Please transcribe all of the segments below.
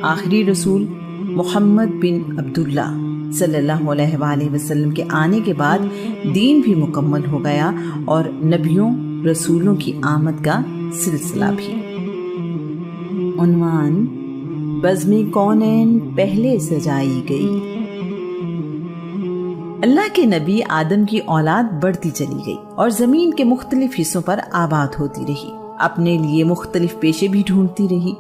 آخری رسول محمد بن عبداللہ صلی اللہ علیہ وآلہ وسلم کے آنے کے بعد دین بھی مکمل ہو گیا اور نبیوں رسولوں کی آمد کا سلسلہ بھی۔ عنوان: بزم کونین پہلے سجائی گئی۔ اللہ کے نبی آدم کی اولاد بڑھتی چلی گئی اور زمین کے مختلف حصوں پر آباد ہوتی رہی، اپنے لیے مختلف پیشے بھی ڈھونڈتی رہی۔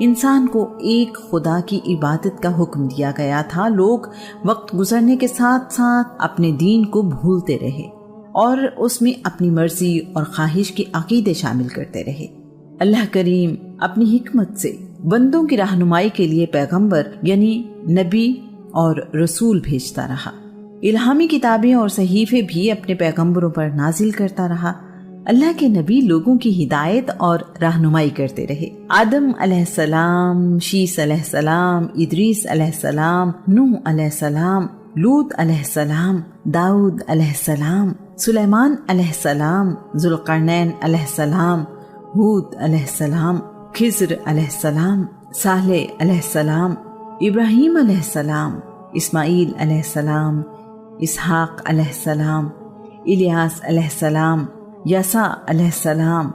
انسان کو ایک خدا کی عبادت کا حکم دیا گیا تھا۔ لوگ وقت گزرنے کے ساتھ ساتھ اپنے دین کو بھولتے رہے اور اس میں اپنی مرضی اور خواہش کے عقیدے شامل کرتے رہے۔ اللہ کریم اپنی حکمت سے بندوں کی رہنمائی کے لیے پیغمبر یعنی نبی اور رسول بھیجتا رہا۔ الہامی کتابیں اور صحیفے بھی اپنے پیغمبروں پر نازل کرتا رہا۔ اللہ کے نبی لوگوں کی ہدایت اور رہنمائی کرتے رہے۔ آدم علیہ السلام، شیس علیہ السلام، ادریس علیہ السلام، نوح علیہ السلام، لوط علیہ السلام، داؤد علیہ السلام، سلیمان علیہ السلام، ذوالقرنین علیہ السلام، ہود علیہ السلام، خضر علیہ السلام، صالح علیہ السلام، ابراہیم علیہ السلام، اسماعیل علیہ السلام، اسحاق علیہ السلام، الیاس علیہ السلام، یسع علیہ السلام،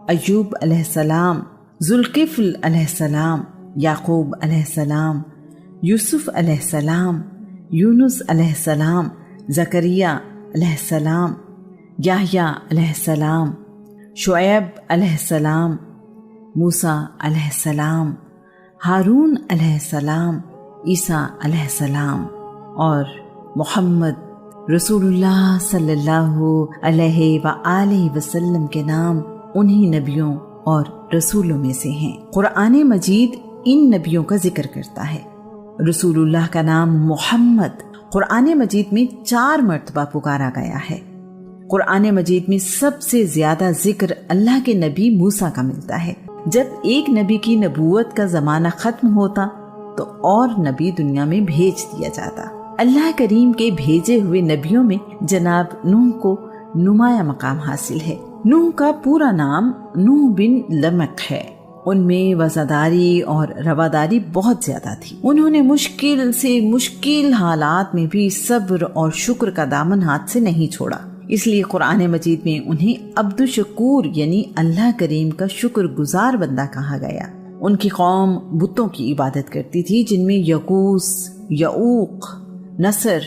ایوب علیہ السلام، ذوالکفل علیہ السلام، یعقوب علیہ السلام، یوسف علیہ السلام، یونس علیہ السلام، زکریا علیہ السلام، یحییٰ علیہ السلام، شعیب علیہ السلام، موسیٰ علیہ السلام، ہارون علیہ السلام، عیسیٰ علیہ السلام اور محمد رسول اللہ صلی اللہ علیہ وآلہ وسلم کے نام انہی نبیوں اور رسولوں میں سے ہیں۔ قرآن مجید ان نبیوں کا ذکر کرتا ہے۔ رسول اللہ کا نام محمد قرآن مجید میں 4 مرتبہ پکارا گیا ہے۔ قرآن مجید میں سب سے زیادہ ذکر اللہ کے نبی موسیٰ کا ملتا ہے۔ جب ایک نبی کی نبوت کا زمانہ ختم ہوتا تو اور نبی دنیا میں بھیج دیا جاتا۔ اللہ کریم کے بھیجے ہوئے نبیوں میں جناب نوح کو نمایاں مقام حاصل ہے۔ نوح کا پورا نام نوح بن لمق ہے۔ ان میں وفاداری اور رواداری بہت زیادہ تھی۔ انہوں نے مشکل سے مشکل حالات میں بھی صبر اور شکر کا دامن ہاتھ سے نہیں چھوڑا۔ اس لیے قرآن مجید میں انہیں عبد الشکور یعنی اللہ کریم کا شکر گزار بندہ کہا گیا۔ ان کی قوم بتوں کی عبادت کرتی تھی، جن میں یغوث، یعوق، نصر،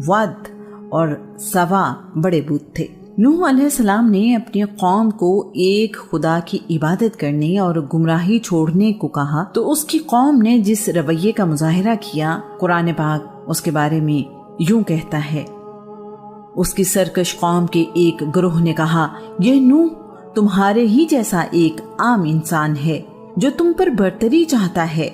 ود اور سوا بڑے بت تھے۔ نوح علیہ السلام نے اپنی قوم کو ایک خدا کی عبادت کرنے اور گمراہی چھوڑنے کو کہا تو اس کی قوم نے جس رویے کا مظاہرہ کیا، قرآن پاک اس کے بارے میں یوں کہتا ہے۔ اس کی سرکش قوم کے ایک گروہ نے کہا، یہ نوح تمہارے ہی جیسا ایک عام انسان ہے جو تم پر برتری چاہتا ہے،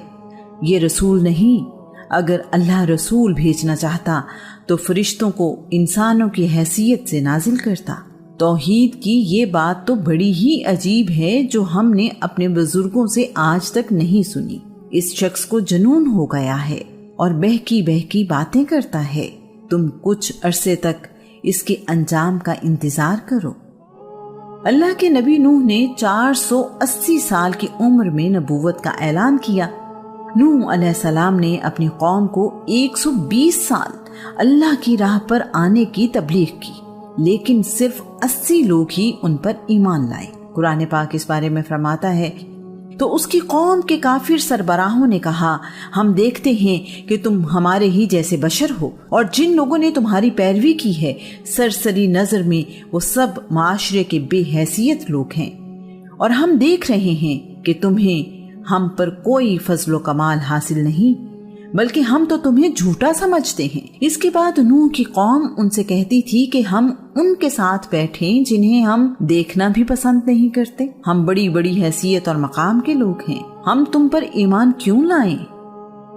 یہ رسول نہیں۔ اگر اللہ رسول بھیجنا چاہتا تو فرشتوں کو انسانوں کی حیثیت سے نازل کرتا۔ توحید کی یہ بات تو بڑی ہی عجیب ہے جو ہم نے اپنے بزرگوں سے آج تک نہیں سنی۔ اس شخص کو جنون ہو گیا ہے اور بہکی بہکی باتیں کرتا ہے۔ تم کچھ عرصے تک اس کے انجام کا انتظار کرو۔ اللہ کے نبی نوح نے 480 سال کی عمر میں نبوت کا اعلان کیا۔ نوح علیہ السلام نے اپنی قوم کو 120 سال اللہ کی راہ پر آنے کی تبلیغ کی، لیکن صرف 80 لوگ ہی ان پر ایمان لائے۔ قرآن پاک اس بارے میں فرماتا ہے، تو اس کی قوم کے کافر سربراہوں نے کہا، ہم دیکھتے ہیں کہ تم ہمارے ہی جیسے بشر ہو، اور جن لوگوں نے تمہاری پیروی کی ہے سرسری نظر میں وہ سب معاشرے کے بے حیثیت لوگ ہیں، اور ہم دیکھ رہے ہیں کہ تمہیں ہم پر کوئی فضل و کمال حاصل نہیں، بلکہ ہم تو تمہیں جھوٹا سمجھتے ہیں۔ اس کے بعد نوح کی قوم ان سے کہتی تھی کہ ہم ان کے ساتھ بیٹھیں جنہیں ہم دیکھنا بھی پسند نہیں کرتے، ہم بڑی بڑی حیثیت اور مقام کے لوگ ہیں، ہم تم پر ایمان کیوں لائیں؟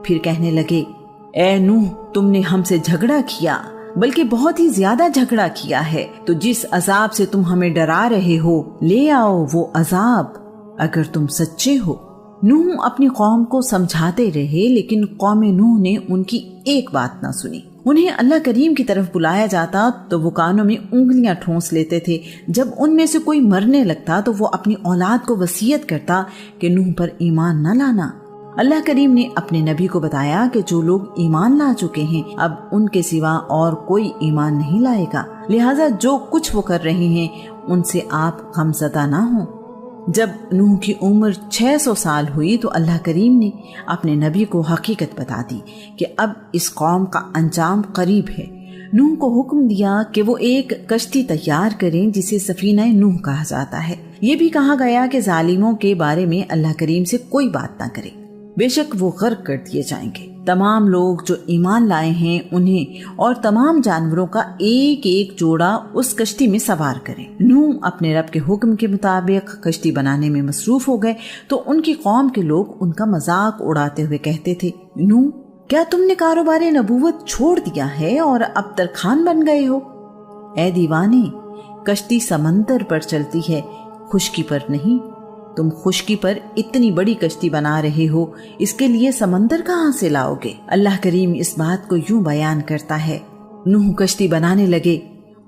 پھر کہنے لگے، اے نوح تم نے ہم سے جھگڑا کیا، بلکہ بہت ہی زیادہ جھگڑا کیا ہے، تو جس عذاب سے تم ہمیں ڈرا رہے ہو لے آؤ وہ عذاب اگر تم سچے ہو۔ نوح اپنی قوم کو سمجھاتے رہے، لیکن قوم نوح نے ان کی ایک بات نہ سنی۔ انہیں اللہ کریم کی طرف بلایا جاتا تو وہ کانوں میں انگلیاں ٹھونس لیتے تھے۔ جب ان میں سے کوئی مرنے لگتا تو وہ اپنی اولاد کو وصیت کرتا کہ نوح پر ایمان نہ لانا۔ اللہ کریم نے اپنے نبی کو بتایا کہ جو لوگ ایمان لا چکے ہیں اب ان کے سوا اور کوئی ایمان نہیں لائے گا، لہٰذا جو کچھ وہ کر رہے ہیں ان سے آپ غمزدہ نہ ہوں۔ جب نوح کی عمر 600 سال ہوئی تو اللہ کریم نے اپنے نبی کو حقیقت بتا دی کہ اب اس قوم کا انجام قریب ہے۔ نوح کو حکم دیا کہ وہ ایک کشتی تیار کریں جسے سفینہ نوح کہا جاتا ہے۔ یہ بھی کہا گیا کہ ظالموں کے بارے میں اللہ کریم سے کوئی بات نہ کرے، بے شک وہ غرق کر دیے جائیں گے۔ تمام لوگ جو ایمان لائے ہیں انہیں اور تمام جانوروں کا ایک ایک جوڑا اس کشتی میں سوار کریں۔ نوح اپنے رب کے حکم کے مطابق کشتی بنانے میں مصروف ہو گئے تو ان کی قوم کے لوگ ان کا مذاق اڑاتے ہوئے کہتے تھے، نوح کیا تم نے کاروبار نبوت چھوڑ دیا ہے اور اب ترکھان بن گئے ہو؟ اے دیوانے، کشتی سمندر پر چلتی ہے، خشکی پر نہیں۔ تم خشکی پر اتنی بڑی کشتی بنا رہے ہو، اس کے لیے سمندر کہاں سے لاؤ گے؟ اللہ کریم اس بات کو یوں بیان کرتا ہے، نوح کشتی بنانے لگے،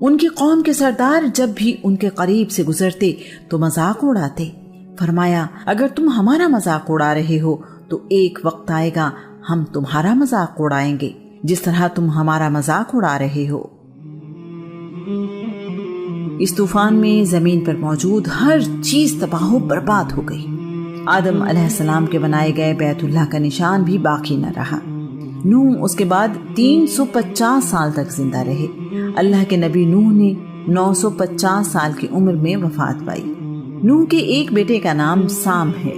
ان کی قوم کے سردار جب بھی ان کے قریب سے گزرتے تو مذاق اڑاتے۔ فرمایا اگر تم ہمارا مذاق اڑا رہے ہو تو ایک وقت آئے گا ہم تمہارا مذاق اڑائیں گے جس طرح تم ہمارا مذاق اڑا رہے ہو۔ اس طوفان میں زمین پر موجود ہر چیز تباہ و برباد ہو گئی۔ آدم علیہ السلام کے بنائے گئے بیت اللہ کا نشان بھی باقی نہ رہا۔ نوح اس کے بعد 350 سال تک زندہ رہے۔ اللہ کے نبی نوح نے 950 سال کی عمر میں وفات پائی۔ نوح کے ایک بیٹے کا نام سام ہے۔